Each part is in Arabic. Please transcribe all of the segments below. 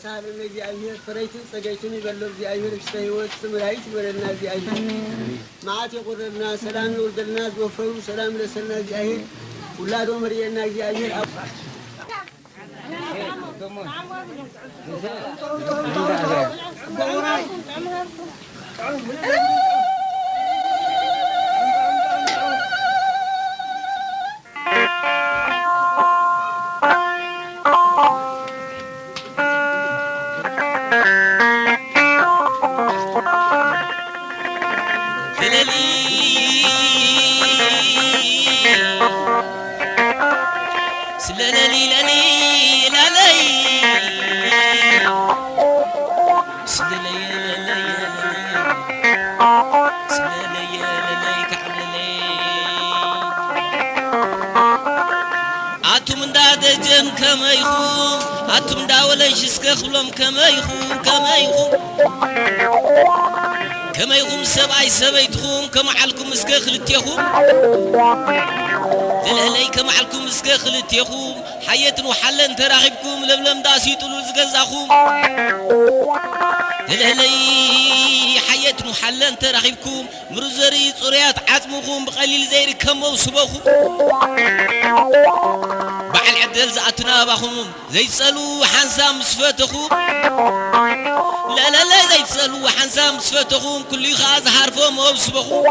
ሳር እግዚአብሔር ፍሬትን ጸጋይትን ይበለው እግዚአብሔር እስከ ሕይወት ስምራይት ይበለና እግዚአብሔር ማዓት የቆረና ሰላም ይወርደልና ወፈሩ ሰላም ለሰና እግዚአብሔር ሁላዶ መሪየና እግዚአብሔር አባች أتم داولش اسكخلهم كما يخوم سبيتخوم كما علكم اسكخلتيخوم للهلي كما علكم اسكخلتيخوم حياة وحلا تراغبكم لملم داسي طلول زغزاخوم للهلي حياة وحلا تراغبكم مرزري صريات عزمكم بقليل زير كم وصبخوم بعل عدل زعتنا باخوم زي تسألوا حنسام صفتخوم لا زي تسألوا حنسام صفتخوم كل خاز حرفهم وصبخوم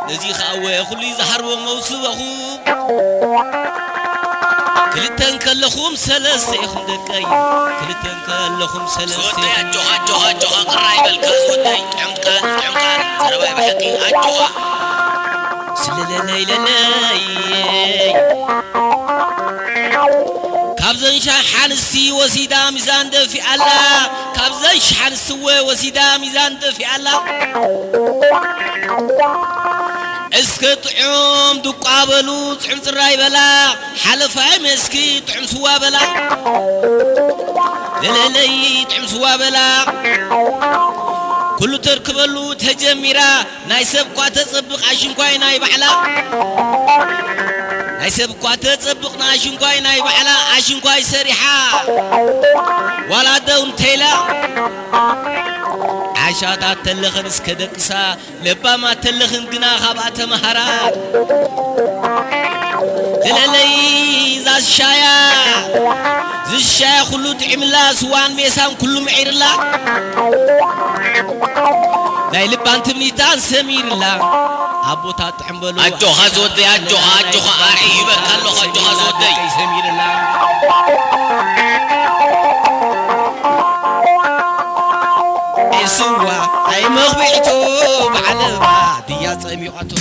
نزي خاوي كل زحرهم وصبخوم كلتن كلخوم سلسيخم دكاي كلتن كلخوم سلسيخم جوها قراي بالكاز وداي عمقان ترى بحقي اجوها سلالي كابزن شحن السي وسيدا ميزان دفي الله كابزن شحن السوى وسيدا ميزان دفي الله اسكت عم دقابلو طعم تراي بلا حلفاي مسكي طعم سوا بلا للي طعم سوا بلا كل تركبلو تجميرا نايسب قا تصبق عشنكاي ناي بحلا نايسب قا تصبق ناشنكاي ناي بحلا عشنكاي سريحا ولا دون تيلا عشاطات تلخن اسكدقسا لبا ما تلخن قنا خبات مهارات للي زاز الشايا خلو تعملا سوان ميسام كلو معير الله لا يلبان تبنيتان سمير الله أبوتا تحملو أجوها زودي أجوها أرعيبك الله أجوها زودي سمير الله سوا أي مغبيتو بعلبا ديا سميقتو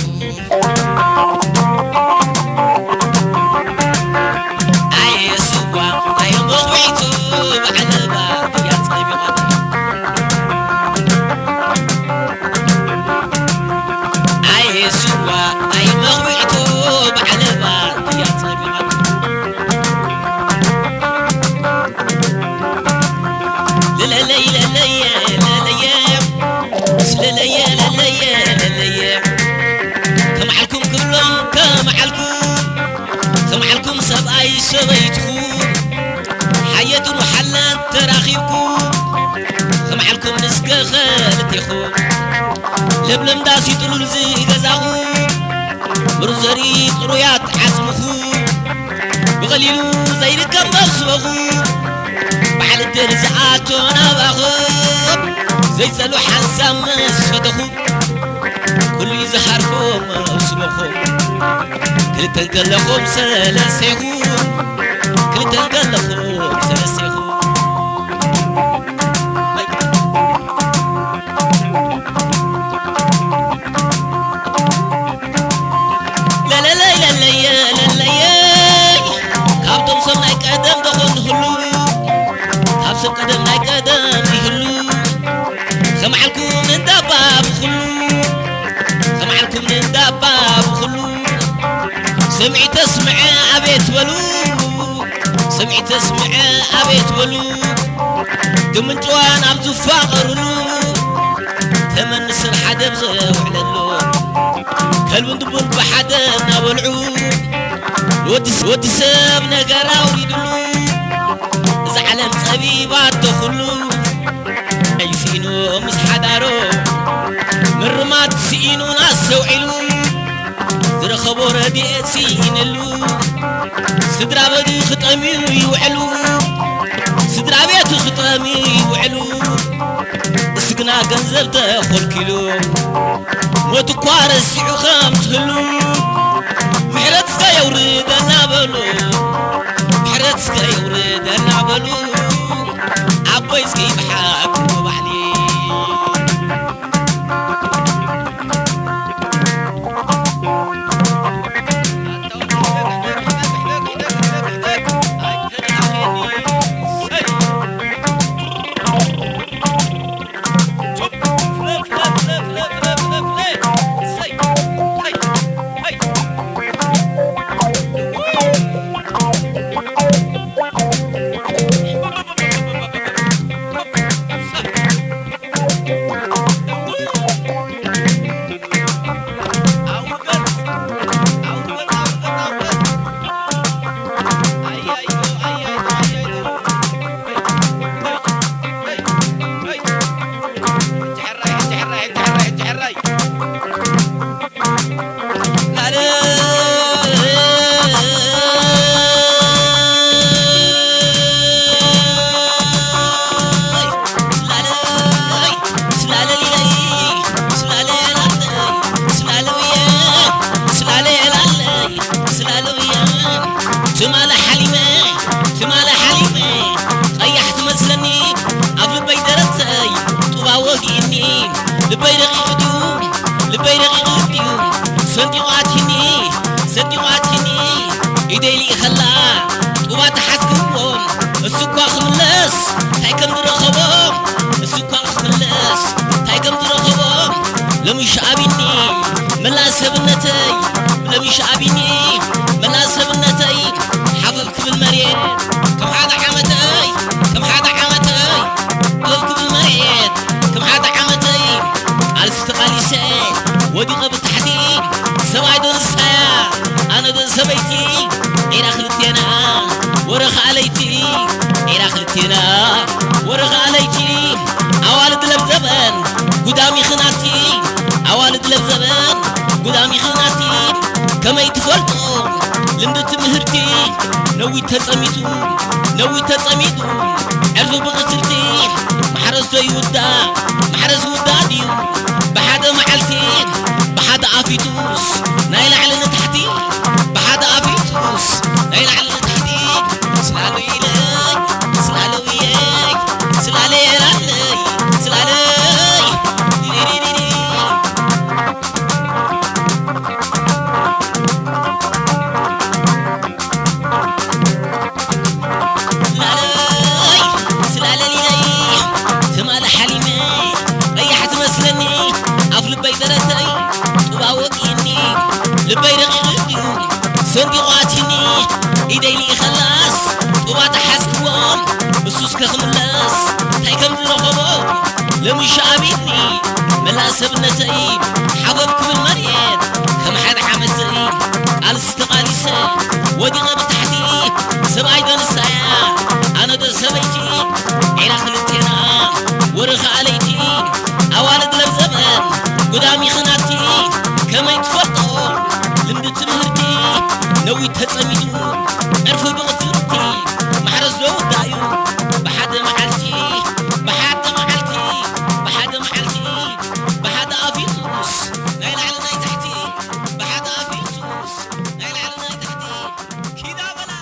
أي سوا أي مغبيتو بعلبا ديا سميقتو أي سوا أي مغبيتو بعلبا ديا سميقتو لا كمعلكم كلهم كمعلكم سبعي سبيتكم حياة وحلا تراخيبكم كمعلكم نسكا خالتيخم لبلم داسي طلول زي غزاهم برزري طرويات عزمكم بغليلو زي ركب مغصبكم بعد الدرزعاتنا باخم زي سلو حنسام صدخو كل يزحركم وسمخو كل تنقلكم سلسيخو كل تنقلكم سلسيخو لا كابتم صنعي قدم دخل هلو كابتم قدم ناي قدم يهلو سمعلكم من دباب خلو سمعلكم من دباب خلو سمعي تسمع أبيت ولو سمعي تسمع أبيت ولو دمن جوان عبزو فاقرلو تمن نسر حدا بزوح للو كلبن دبن بحدا نابلعو ودي ساب نقراو يدلو زعل عالم طبيبات تخلو يسينو مس حدارو مرمات سينو ناس سوعلو زرخبو رديت سينلو سدرا بدي خطامي يوعلو سدرا بيت خطامي يوعلو سقنا جنزب تاخل كيلو موت كوارس يخام تهلو محرت سكا يورد النابلو محرت سكا يورد النابلو عبايس كيف حاكم بحلي تمال حليمة قيحت مسلني قبل بيدرتي طبع وقيني لبيرغي غديوم صديقاتني إيديلي خلا طبع تحسكم السكوا خملس تايكم درخبهم لم يشعبني ملا سبنتي حفظك بالمريض كم حدا عمتي حفظك بالمريض كم حدا عمتي على استقالي ساي ودي غب التحديد سبعي دون الساعة أنا دون سبيتي إيرا خلتينا ورغ عليتي أوالد لبزبان قدامي خناتي كما يتفرطوا لمدت مهرتي نوي تتصميتو عرفو بغترتي محرز وداديو بحدا معلتي بحدا عافيتوس نايل على تحتي بحدا عافيتوس نايل على تحتي سلالي صديقاتني إيديلي خلاص طبعا تحسكوهم بسوس كخملاس تايكم درخبو لمش عابدني ملا سبنتي حببك بالمريض كم حد عمتي على استقالي سا ودي غب تحتي سبعي دون الساعة أنا دون سبيتي عيلا خلتينا ورخ عليتي أوالد لبزبان قدامي خناتي كما يتفرطوا لمدت مهرتي نوي تتصميدو عرفو بغترتي محرز لو دايو بحد معلتي بحد أفيتوس نايل على ناي تحتي بحد أفيتوس نايل على ناي تحتي كيدا بلا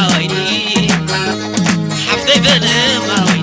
ويني حفتي فلما ويني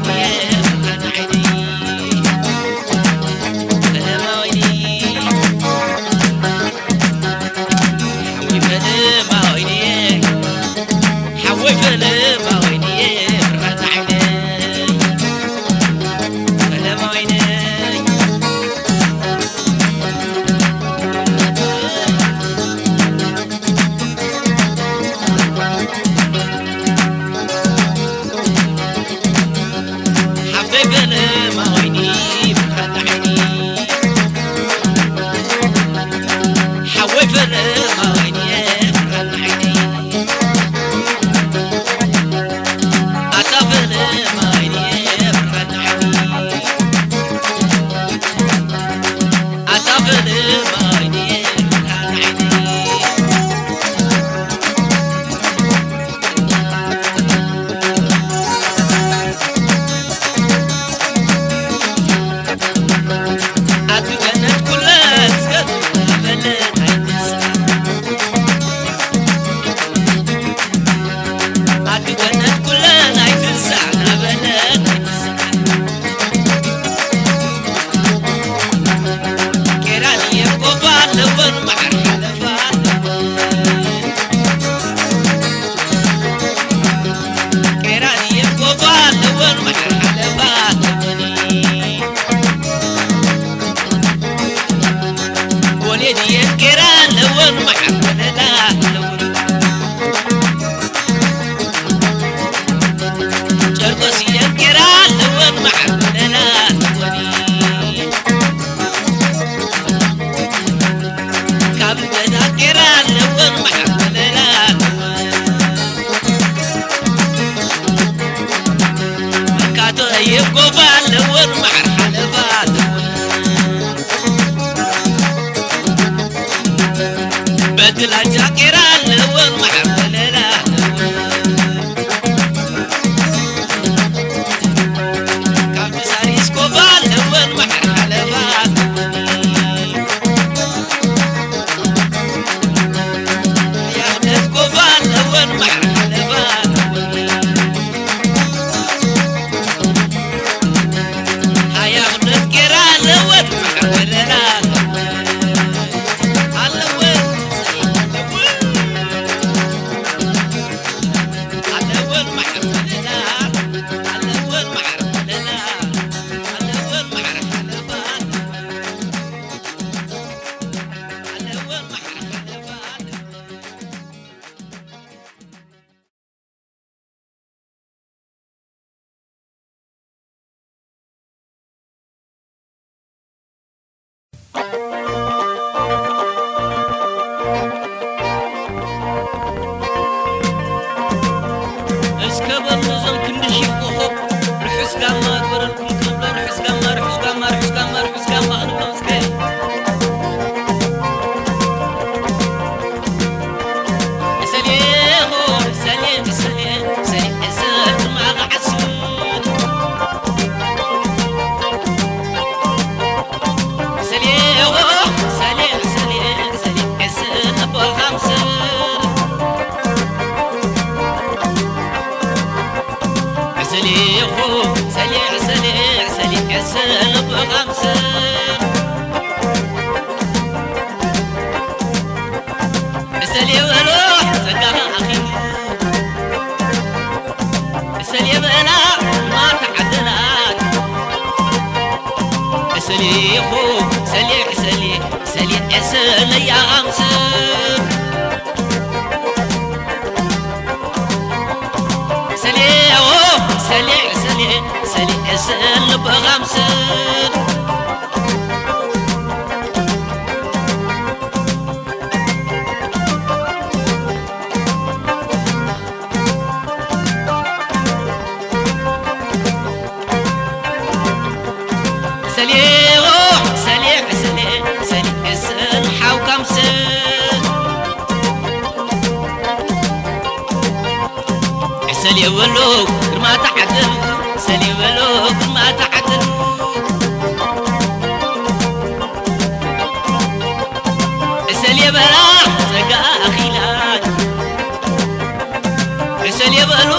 كسل يبلو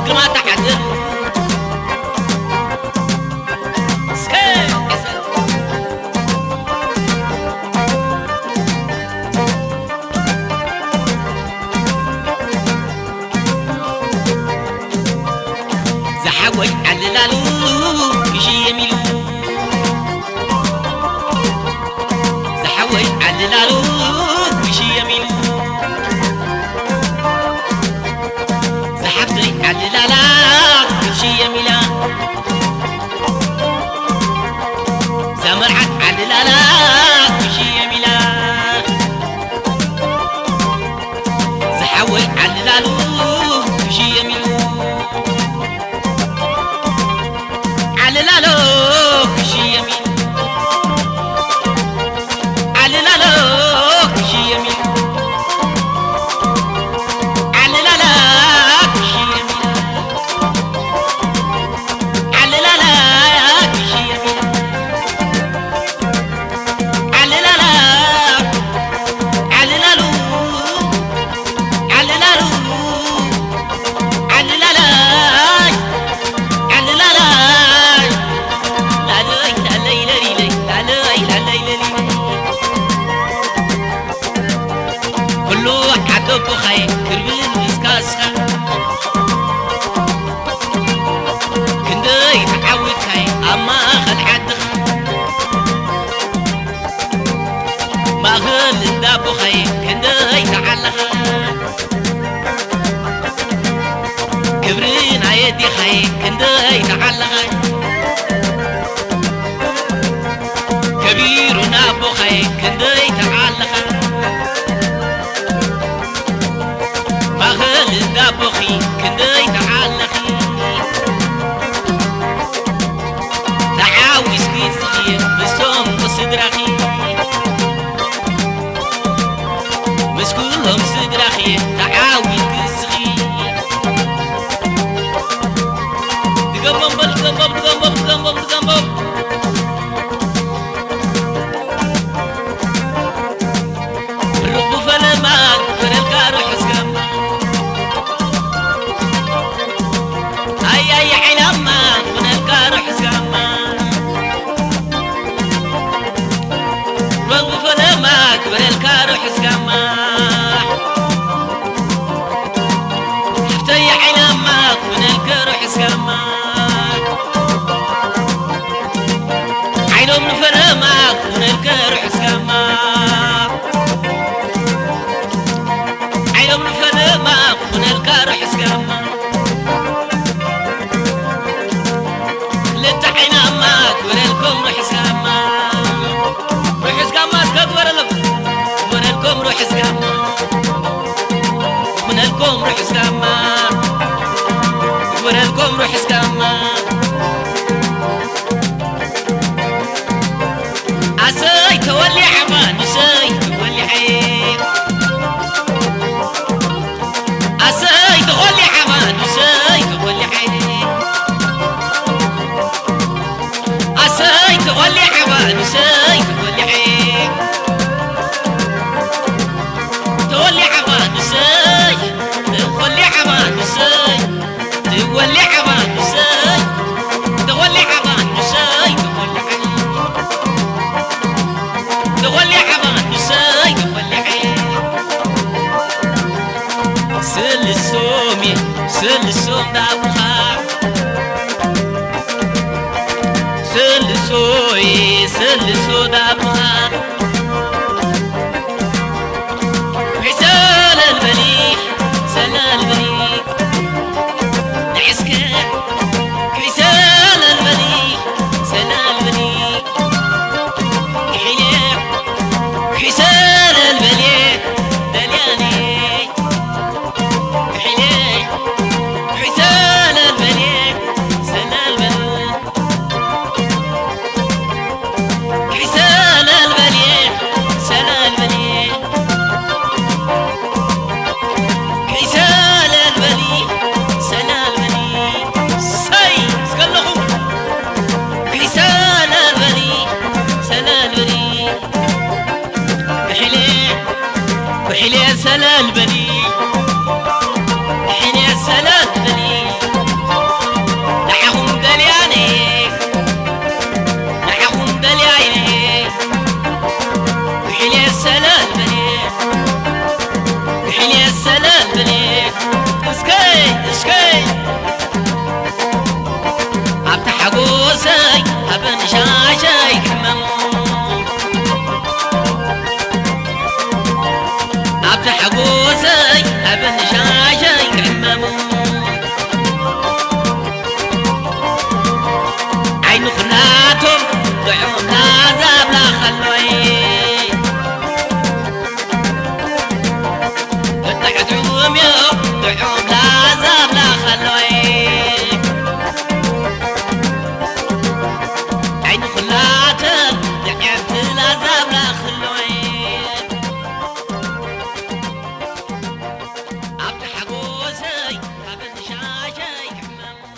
كما تحدلو زحوي عللالو كشي يميلو زحوي عللالو كشي يميلو زحفتي عللالا كشي يميلا زمرعت عللالا كشي يميلا زحوي عللالو كشي يميلو عللالو كشي يمين عللالو كشي يمين عللالا كشي يمين عللالا كشي يمين عللالا عللالو عللالو عللالا عللالا كله عدب خاي كربل مسكاسخا كندي تعود خاي اما خل عدخ ما غل داب خاي كندي تعلخ كبرين عيدي خاي كندي تعلخ كبير ونابو خاي كندي تعلخ ما غل دابو خي كندي تعلخ تعاوز كيسي بسوم وصدرخي مسكولهم صدرخي تعاوز كيسي تقمم بالقمم تقمم تقمم تقمم الرب فلمان فلالكار حسكم اي حلما فلالكار حسكم الرب فلمان فلالكار حسكم حفتي حلما فلالكار حسكم عينهم فلما فلالكار حسكم عينهم فلما فلالكار حسكم لتحينا ماك ورالكم روح اسكاما روح اسكاما اسكت ورالكم روح اسكاما ورالكم روح اسكاما ورالكم روح اسكاما عساي تولي عمان وساي تولي عيب عساي تولي عمان وساي تولي عيب عساي تولي عمان وساي تولي عيب تولي عمان وساي تولي عمان وساي تولي عمان وساي تولي عمان وساي تولي عيب تولي عمان وساي تولي عيب سل السومي سل السوم دابوها سل سوي سل سو دابوها حسال المليح سل المليح نعسكر حسال المليح سل المليح حليح حسال المليح دلياني حليح حسال المليح سل المليح حسال المليح سل المليح حسال المليح سل المليح شاي حمامو أبدا حقوسي أبن شاي حمامو عين خناتهم ضيعوا كذاب لا خلوي ضيعتهم يوم ضيعوا كذاب لا خلوي عين خناتهم ضيعت العذاب لا خلوي أبدا حقوسي أبن شاي حمامو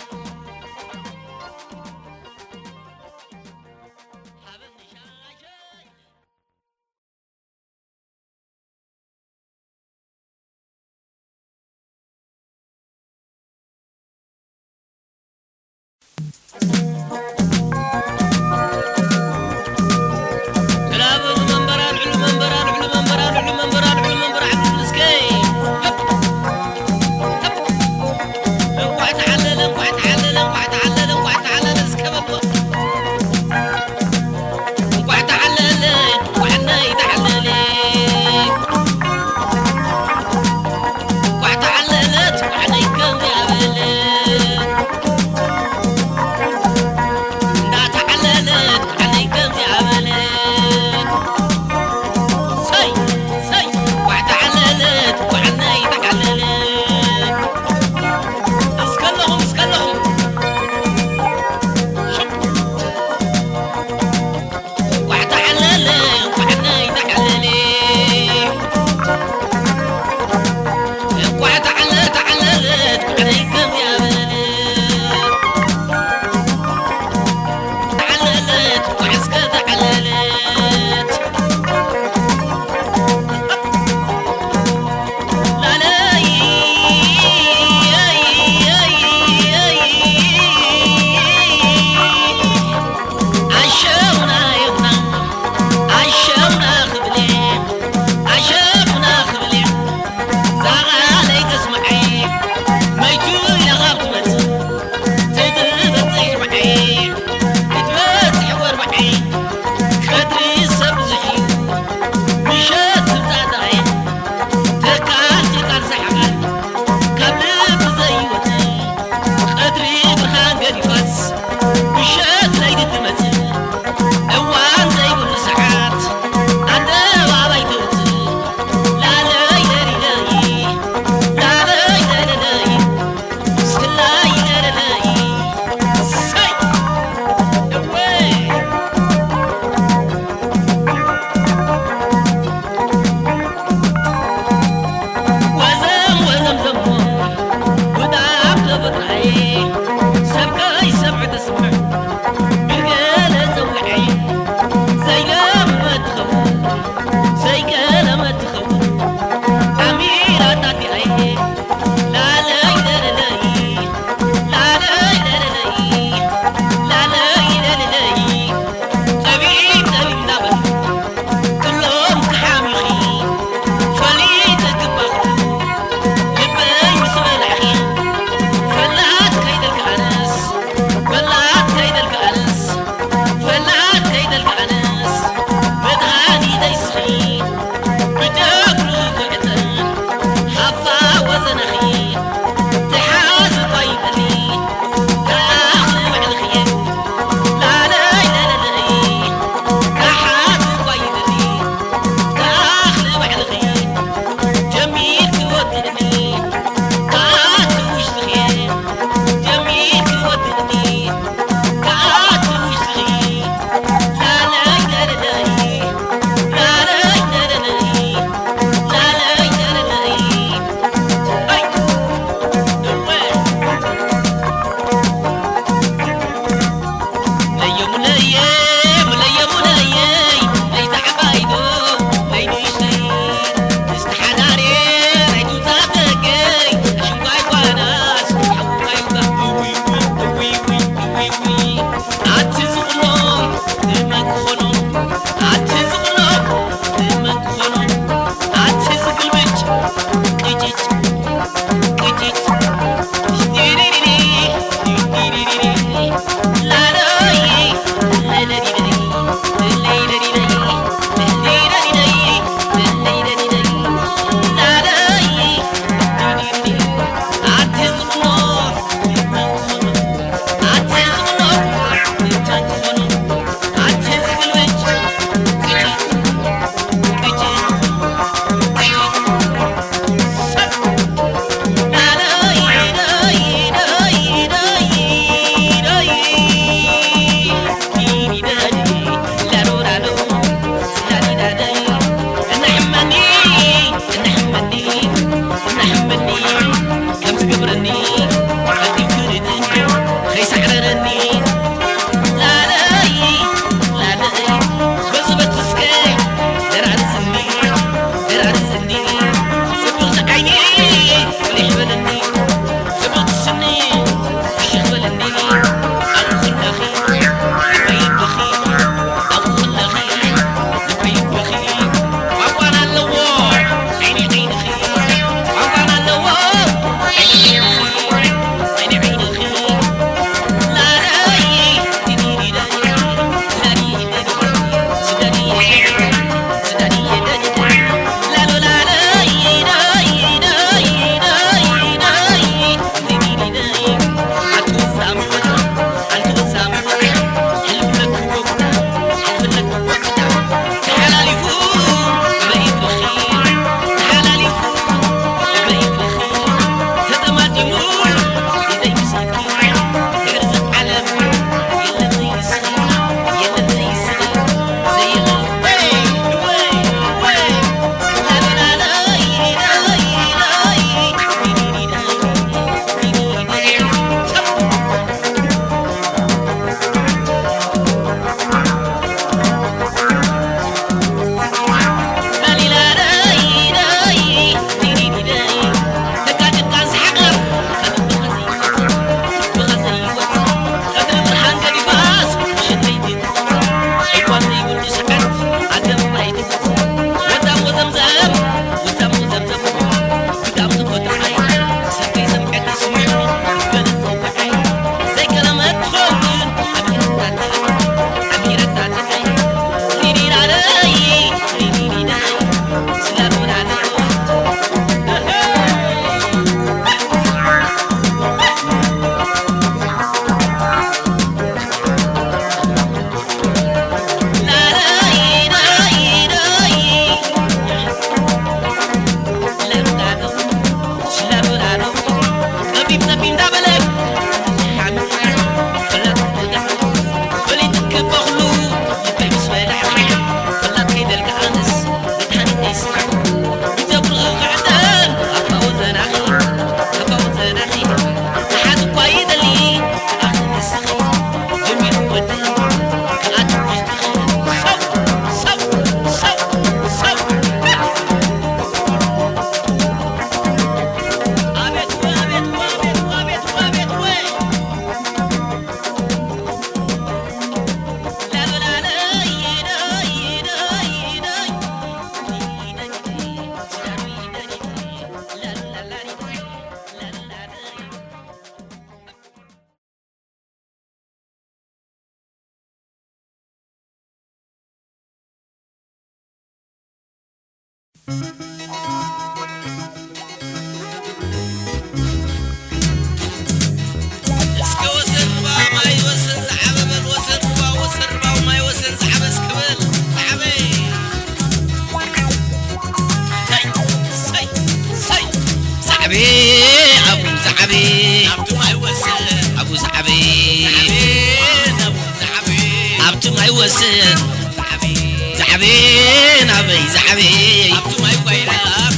زعبين أبي زعبين أبتو ما يقيلا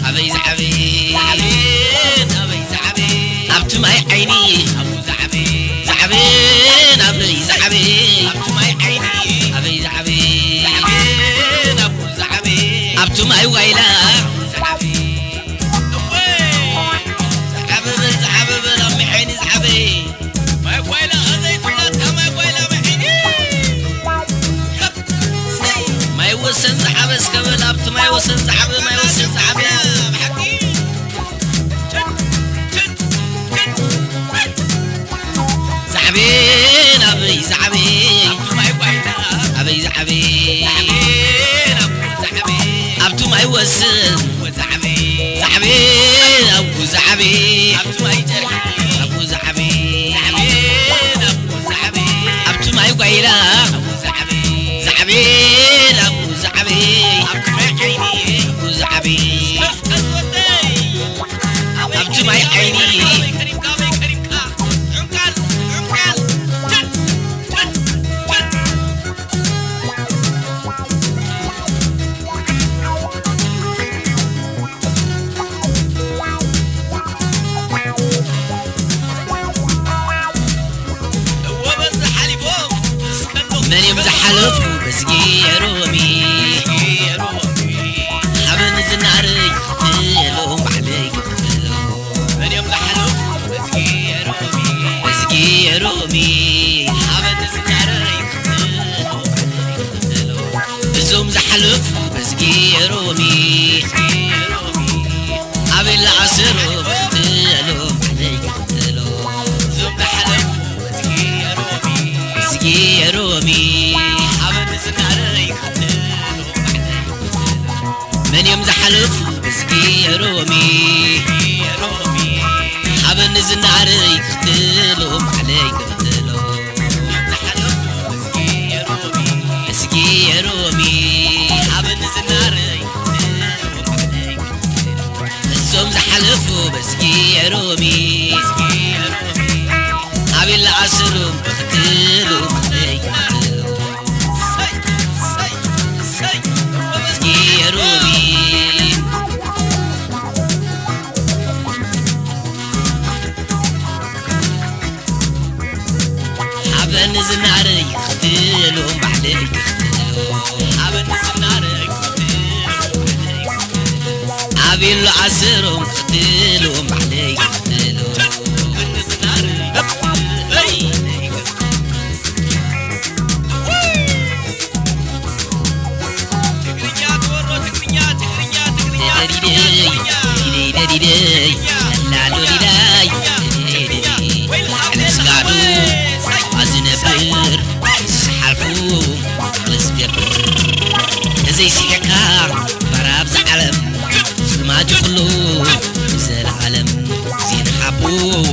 أبي زعبين أبي زعبين أبتو ما يعيني أبو زعبين زعبين أبي زعبين أبتو ما يعيني أبي زعبين أبو زعبين أبتو ما يقيلا زعبين زعبين زعبين أمي عيني زعبين ما يقيلا أزيت ولا ما يقيلا وسن زحب اسكبل ابت ما يوسن زحب ما يوسن زحب يا حكي زحبين ابي زحبين ابت ما يقينا ابي زحبين ابت ما يوسن وزحبين زحبين ابو زحبين ابت ما يجرحي ابو زحبين ابو زحبين ابت ما يقينا ابو زحبين زحبين ابو زعبي أبت ما يعيني أبو زعبي أبت ما يعيني من يمزح حلفه بسقي رومي رومي حبد سناري الزوم زحلف بسقي رومي أبي العصر بختلو عليك بختلو زوم زحلف بسقي رومي حبد سناري من يوم زحلف بسقي رومي حبن زناري قتلهم عليك قتلهم مسكي رومي حبن زناري قتلهم عليك السوم زحلفوا مسكي رومي حبن العصر قتلهم عليك قتلهم مسكي رومي حبن زناري قتلهم عليك حبن زناري قتلهم عليك عبي العصرهم قتلهم عليك قتلهم حبن زناري عليك تقريا تورو تقريا لا لا أزنبر سحلفو رزقر زي سيكار براب زعلم ما تخلو زي العالم زين حبو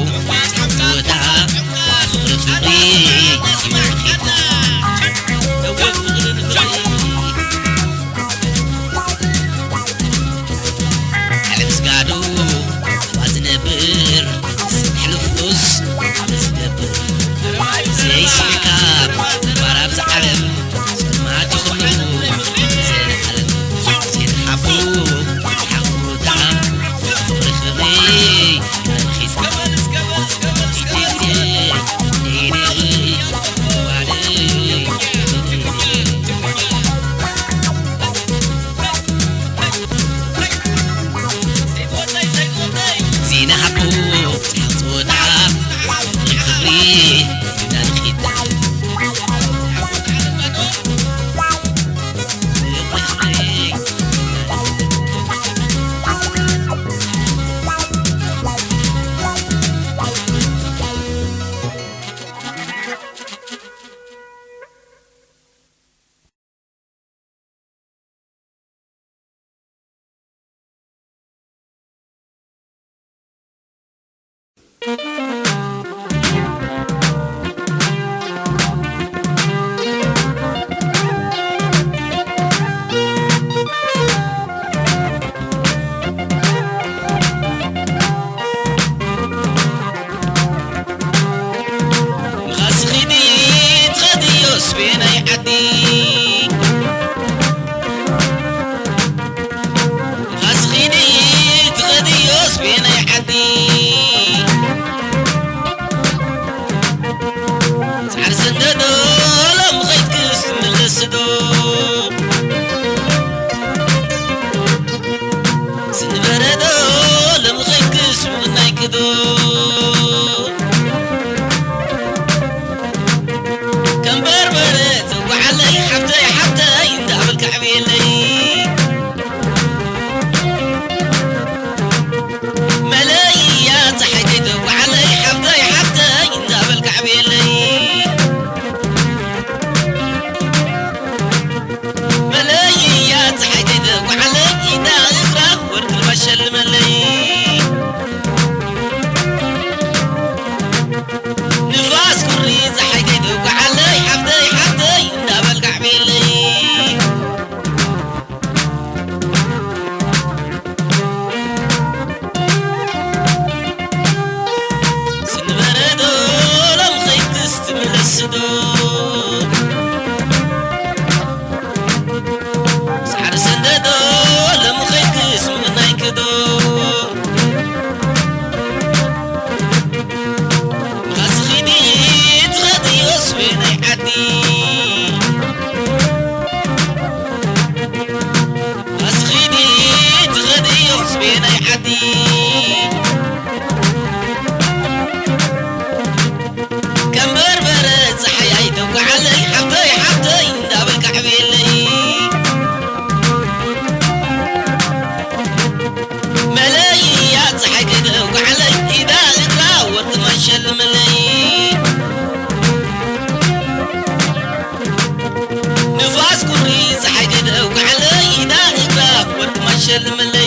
شلم لي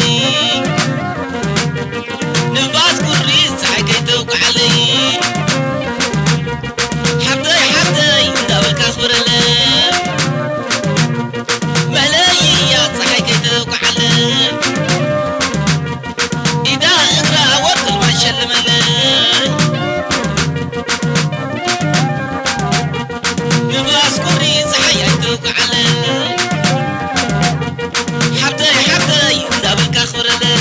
نفاس كوريس حكيت وقعلي حبدي داول كاسبر لي ملايين يا حكيت وقعلي إذا إقرأ وقت ما شلم لي نفاس كوريس حكيت وقعلي حبدي داول كاسبر لي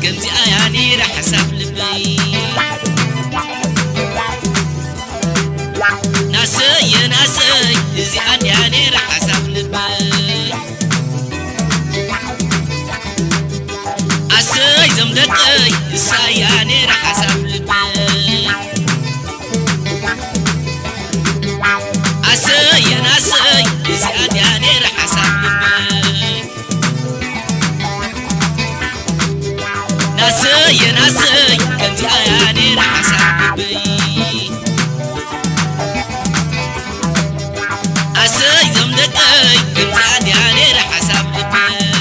كنتي أياني رح حساب لبي ناسي إزي أنياني رح حساب لبي أسي زمدتي إساياني رح حساب لبي أسي ناسي إزي أنياني رح حساب لبي ناسي كنتي أياني رح حساب لبي أسي زمدتي كنتي أياني رح حساب لبي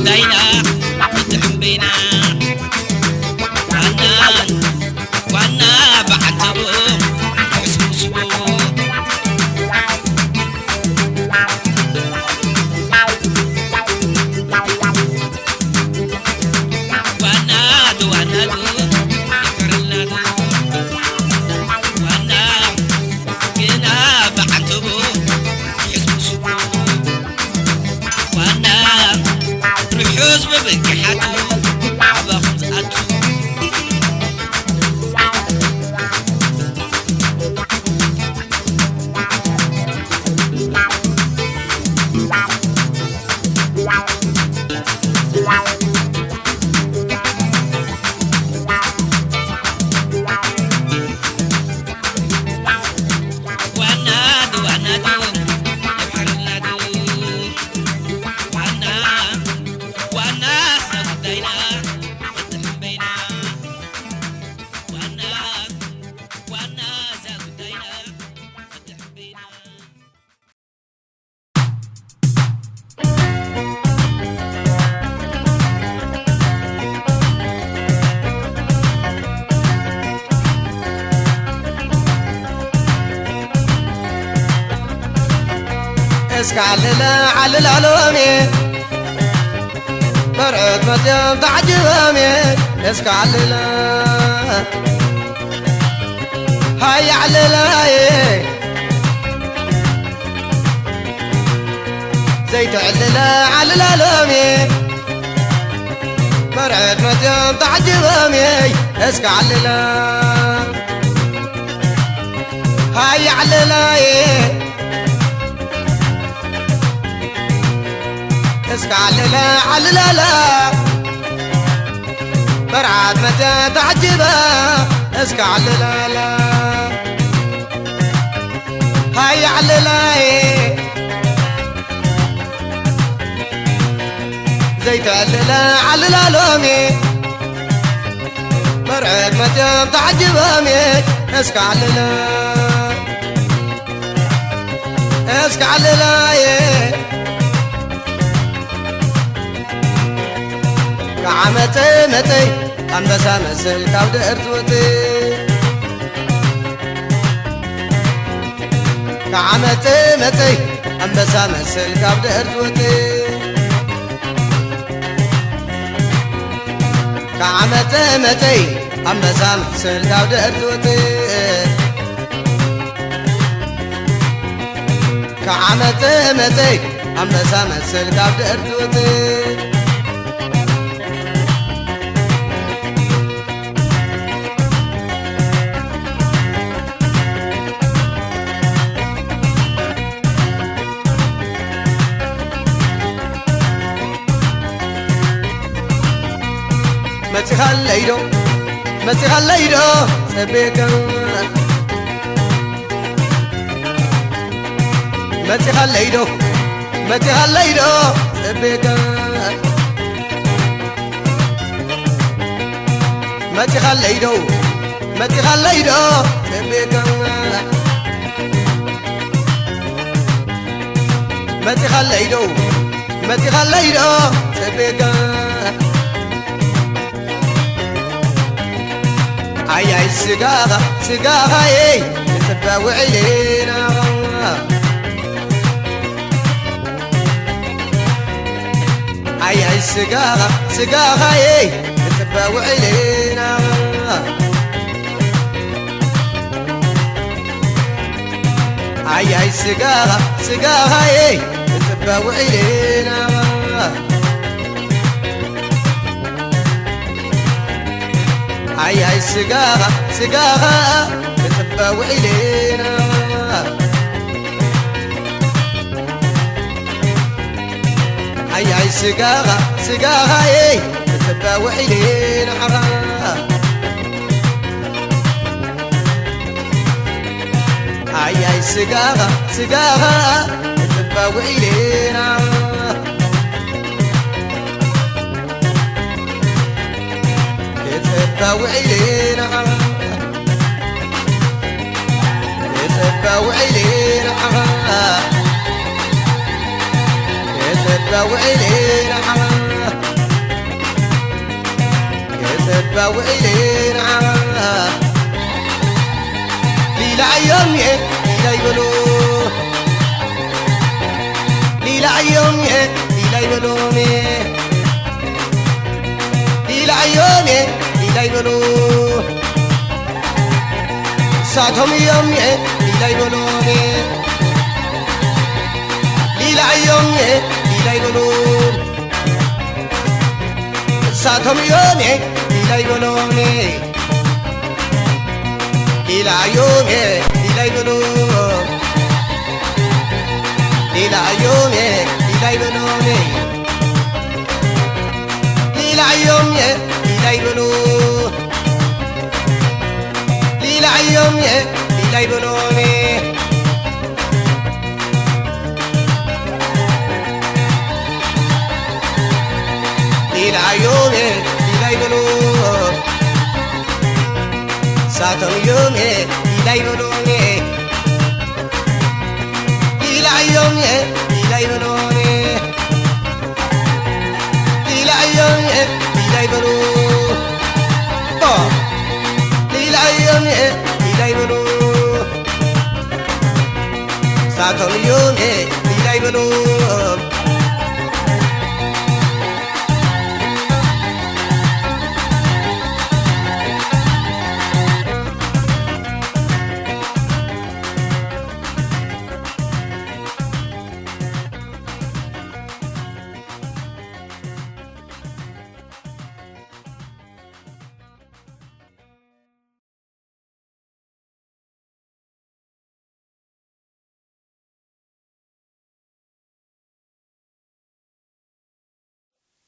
غداينا بتحبينا وانا بعتبو حسبو وانا دو يكرلنا دو وانا كنا بعتبو حسبو وانا الحزب بكحاتو عباخد أتو اسكعللا علل علومي برعت متيم تعجبامي اسكعللا هاي عللاي زيت عللا علل علومي برعت متيم تعجبامي اسكعللا هاي عللاي اسكعللا عللا برعاد متى تعجبا اسكعللا هاي عللا زيت عللا عللا لومي برعاد متى تعجبا اسكعللا اسكعللا كعمتي متي أنبسا مسل كود إرتوتي كعمتي متي أنبسا مسل كود إرتوتي كعمتي متي أنبسا مسل كود إرتوتي كعمتي متي أنبسا مسل كود إرتوتي متي خليدو سبيكا متي خليدو سبيكا متي خليدو سبيكا متي خليدو سبيكا أي سجاها إيه تتبع علينا أي سجاها إيه تتبع علينا أي سجاها إيه تتبع علينا أي سجاها تتبع علينا أي سجاها إيه تتبع علينا أي سجاها تتبع علينا يتبع علينا يتبع علينا يتبع وإلينا ليلة يوم ليلة يقولوا ليلة يوم ليلة يقولوا ليلة يوم ليلة يقولوا ساعتهم يوم ليلة يقولوا ليلة يوم ليلة يقولوا ساعتهم يوم ليلة يقولوا ليلة يوم ليلة يقولوا ليلة يوم ليلة يقولوا ليلة يوم ليلة يقولوا ليلة يوم ليلة يقولوا ليلة يوم ليلة يقولوا ساعتهم يوم ليلة يقولوا ليلة يوم ليلة يقولوا ليلة يوم ليلة يقولوا ليلة يوم ليلة يقولوا ساعتهم يوم ليلة يقولوا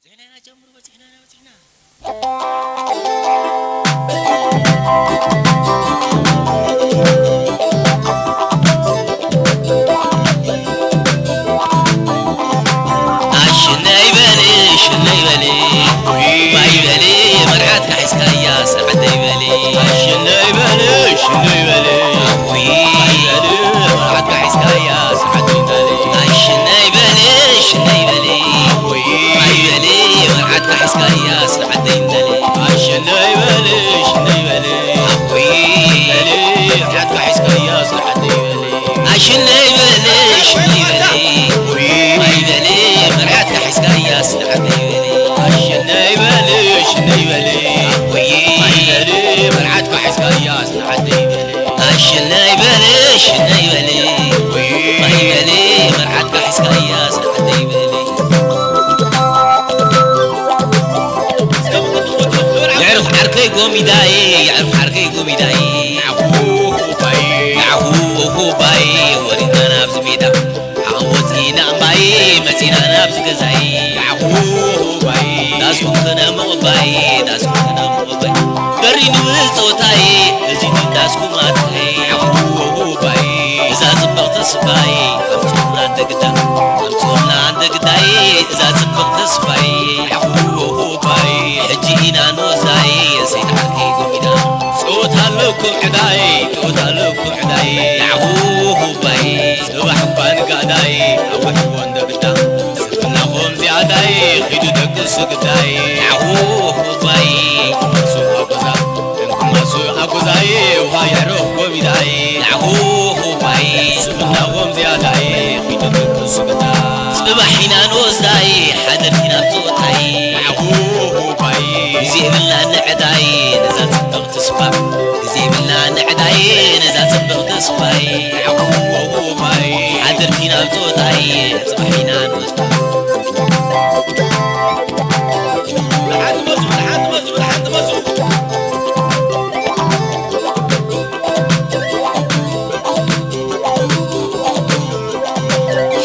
زينا جمر وزينا وزينا بايبالي مرعاتك حسكايا سعد يبالي الشنايبالي بايبالي مرعاتك حسكايا سعد يبالي الشنايبالي بايبالي مرعاتك حسكايا سعد يبالي الشنايبالي مرعاتك حسكايا سعد يبالي الشنايبالي بايبالي مرعاتك حسكايا سعد يبالي بايبالي مرعاتك حسكايا سعد يبالي الشنايبالي بايبالي مرعاتك حسكايا سعد يبالي يعرف حركي قومي داي يعرف حركي قومي داي عفوه باي ورينا نفس بيدا عوضينا باي متينا نفس كزاي عفوه باي داسكم كنا مغباي داسكم كنا مغباي درين وصوتاي ازيد داسكم ماتاي عفوه باي إذا زبغت سباي أمسونا عندك داي إذا زبغت سباي عفوه باي حجينا نوزاي سيد حركي قمنا صوتها لكم عداي عفوه باي صباح بان قاداي أول وندك دا سفنا قوم زياداي خيدو دك سقداي عفوه باي سوء أقوزاي وهاي عروف قمداي عفوه باي سفنا قوم زياداي خيدو دك سقداي صباحنا نوزاي حدرتنا بصوتاي عفوه باي زي بالله نعداي نزال صبغت سباح زي بالله نعداي نزال صبغت سباي عفوه باي حدرتنا بصوتاي صباحنا نوزاي لحد مزو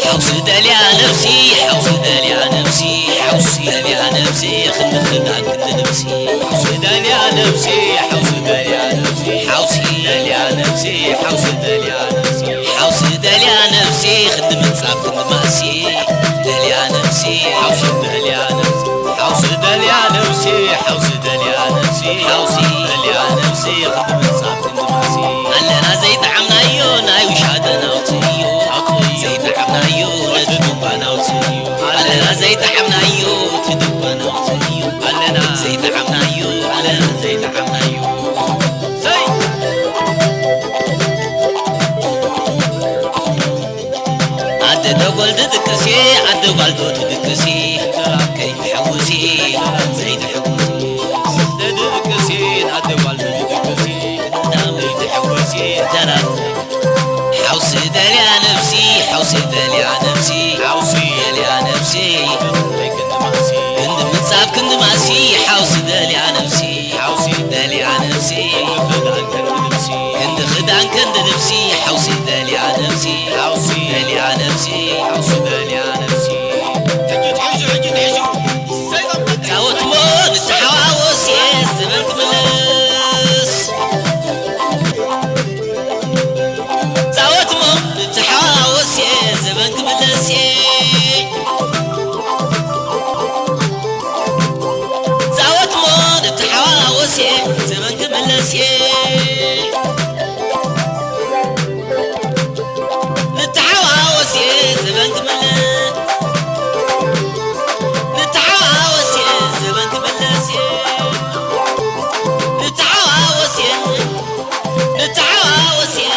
حوصدالي على نفسي خدنا عن كل نفسي حوصدالي على نفسي خدنا صعب كل ماسي دالي على نفسي حوصدالي على نفسي خدنا صعب كل ماسي علنا زي طعمنا يوناي وشادنا وطيو زي طعمنا يو تدوبنا وطيو علنا زي طعمنا يو تدوبنا والدو تدكسي كيف حوسي زيد حوسي تدكسي عدو والدو تدكسي نامي تحوسي ترى حوسي دالي على نفسي حوسي دالي على نفسي حوسي دالي على نفسي كنت متصاب كنت ماسي حوسي دالي على نفسي حوسي دالي على نفسي كنت خدعان كنت نفسي حوسي دالي على نفسي حوسي دالي على نفسي حوسي دالي على نفسي تعوت مون تحاوس يا زمن تملس تعوت مون تحاوس يا زمن تملس تعوت مون تحاوس يا زمن تملس نتحاوس يا زمن تملس نتحاوس يا زمن تملس نتحاوس يا نتحاوس يا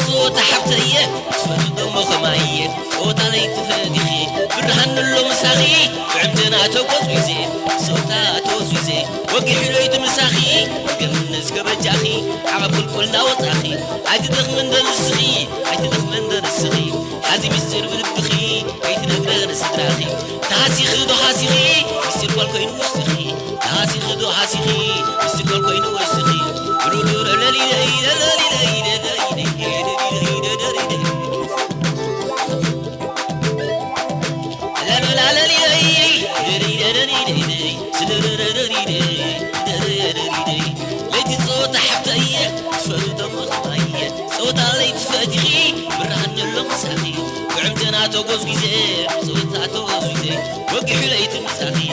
صوت حبتيه تفرد مخمايه صوت علي تفادخي برهن اللو مساخي بعمتنا توقف ويزي صوتا توزوزي وقي حلوي تمساخي قمنس كبجاخي عقب كل وطاخي عايز تدخل من دل السخي عايز تدخل من دل السخي حازي مستر بالبخي عايز نقدر ستراخي تاسي خدو حاسيخي مستر بالكوين وشتخي تاسي خدو حاسيخي مستر بالكوين وشتخي رولو لالي لالي لالي ليتي صوت حبتيه تفرد مخمايه صوت علي تفادخي برهن اللو مساخي وعمتنا توقف ويزي صوتا توقف ويزي وقي حليت مساخي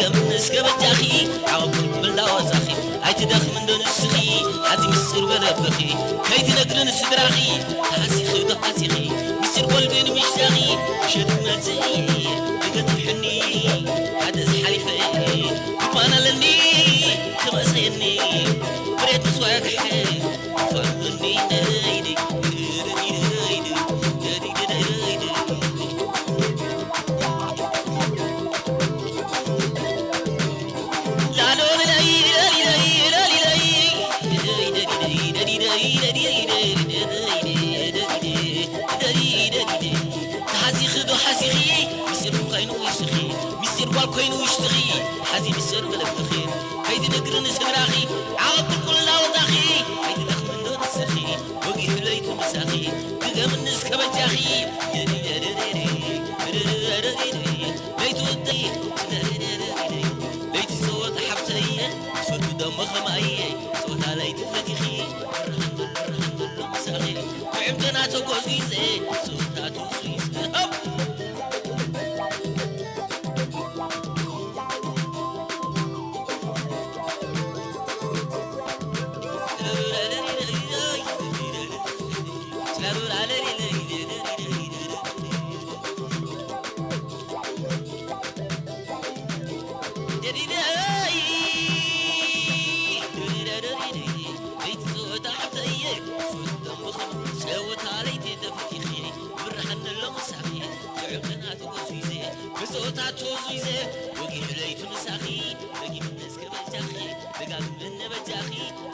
قمنس كبجاخي عوض بلا وزاخي هاي تدخ من دون السخي حازي مسر بلبخي هاي تنقرن سدراخي حاسي خدو حاسيخي مسر قلبين مشتاخي شد مزي لقد الحني حدث حليفي وانا لني كما سيني بريت سواك حي فرني نايدي حاسي خدو حاسيخي مسير بقينو ويشتخي مسير بالكوينو ويشتخي حازي مسير بلبخي هيدي نقرن سدراخي عقب كل وطاخي هيدي دخل من دون السخي وقي حليت مساخي تقام الناس كبجاخي ليتو الدي ليتي صوت حبتيه تفرد دم خمايه صوت علي تفدخي رهن مساخي وعمتنا توقف ويزي صوتا توسويس صوتا توزويزه وقي حليت مساخي بقي من ناس كبجاخي بقى من نبجاخي